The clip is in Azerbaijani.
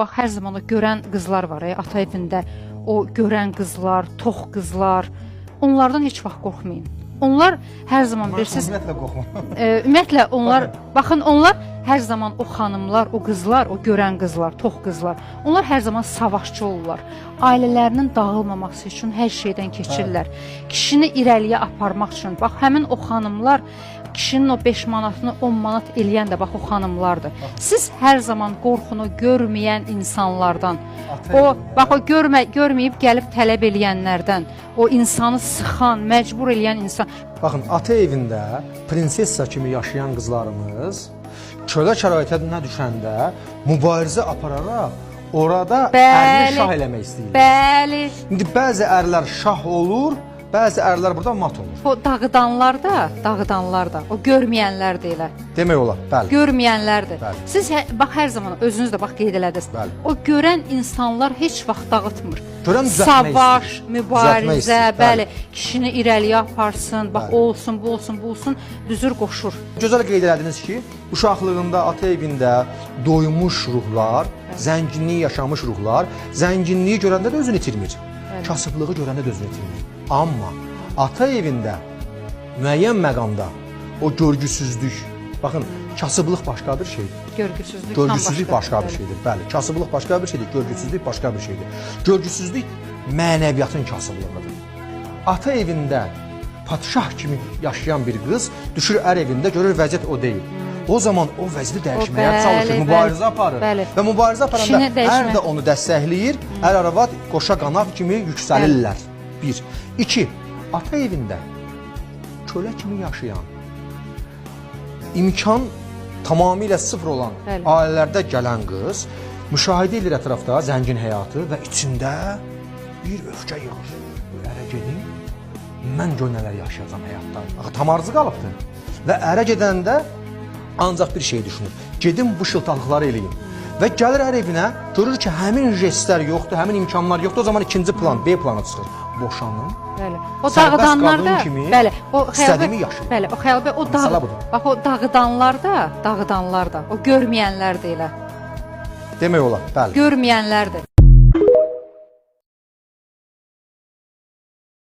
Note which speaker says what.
Speaker 1: Bax, hər zaman o görən qızlar var, ata evində. O görən qızlar, tox qızlar. Onlardan heç vaxt qorxmayın. Onlar hər zaman bilirsiniz.
Speaker 2: Ümumiyyətlə qorxmam.
Speaker 1: Ümumiyyətlə onlar, baxın onlar hər zaman o xanımlar, o qızlar, o görən qızlar, tox qızlar. Onlar hər zaman savaşçı olurlar. Ailələrinin dağılmaması üçün hər şeydən keçirlər. Kişini irəliyə aparmaq üçün. Bax, həmin o xanımlar kişinin o 5 manatını 10 manat eləyən də bax o xanımlardır. Siz hər zaman qorxunu görməyən insanlardan, o bax o görməyib gəlib tələb eləyənlərdən, o insanı sıxan, məcbur eləyən insan.
Speaker 2: Baxın, ata evində prinsessa kimi yaşayan qızlarımız kölə şəraitə düşəndə mübarizə apararaq orada ərini şah eləmək istəyirlər.
Speaker 1: Bəli.
Speaker 2: İndi bəzi ərlər şah olur, bəzi ərlər burada mat olur.
Speaker 1: O dağıdanlar da, o görməyənlər də elə.
Speaker 2: Demək olar, bəli.
Speaker 1: Görməyənlərdir.
Speaker 2: Bəli.
Speaker 1: Siz bax hər zaman özünüz də bax qeyd elədiniz.
Speaker 2: Bəli.
Speaker 1: O görən insanlar heç vaxt dağıtmır.
Speaker 2: Görən düzəltmək
Speaker 1: Savaş,
Speaker 2: istəyir.
Speaker 1: mübarizə,
Speaker 2: Düzəltmək istəyir,
Speaker 1: bəli, kişini irəliyə aparsın, bax
Speaker 2: Bəli.
Speaker 1: olsun, bu olsun, bu olsun, düzür qoşur.
Speaker 2: Gözəl qeyd elədiniz ki, uşaqlığında, ata evində doymuş ruhlar, zənginliyi yaşamış ruhlar, zənginliyi görəndə də özünü itirmir. Kasıblığı görəndə də özünü itirmir. Amma ata evində müəyyən məqamda o görgüsüzlük, baxın, kasıblıq başqa bir şeydir. Görgüsüzlük başqa bir şeydir. Bəli, kasıblıq başqa bir şeydir, görgüsüzlük başqa bir şeydir. Görgüsüzlük mənəviyyatın kasıblığıdır. Ata evində padşah kimi yaşayan bir qız düşür ər evində, görür vəziyyət o deyil. O zaman o vəziyyəti dəyişməyə çalışır, mübarizə aparır. Və mübarizə aparanda ər də onu dəstəkləyir, ər-arvad qoşa qanat kimi yüksəlirlər. 1. 2. Ata evində kölə kimi yaşayan, imkan tamamilə sıfır olan ailələrdə gələn qız müşahidə edir ətrafda zəngin həyatı və içində bir öfkə yığır. Ərə gedim, mən gör nələr yaşayacam həyatda. Axı tam arzı qalıbdır. Və ərə gedəndə ancaq bir şey düşünür. Gedim bu şıltalıqları eləyim. Və gəlir ər evinə, görür ki, həmin jestlər yoxdur, həmin imkanlar yoxdur. O zaman ikinci plan, B planı çıxır. Boşanım.
Speaker 1: Bəli. O dağıdanlarda, bəli, o
Speaker 2: istədiyimi yaşayım.
Speaker 1: Bəli, o xəyalbə o bax o dağıdanlarda, o görməyənlər də elə.
Speaker 2: Demək olar, bəli.
Speaker 1: Görməyənlərdir.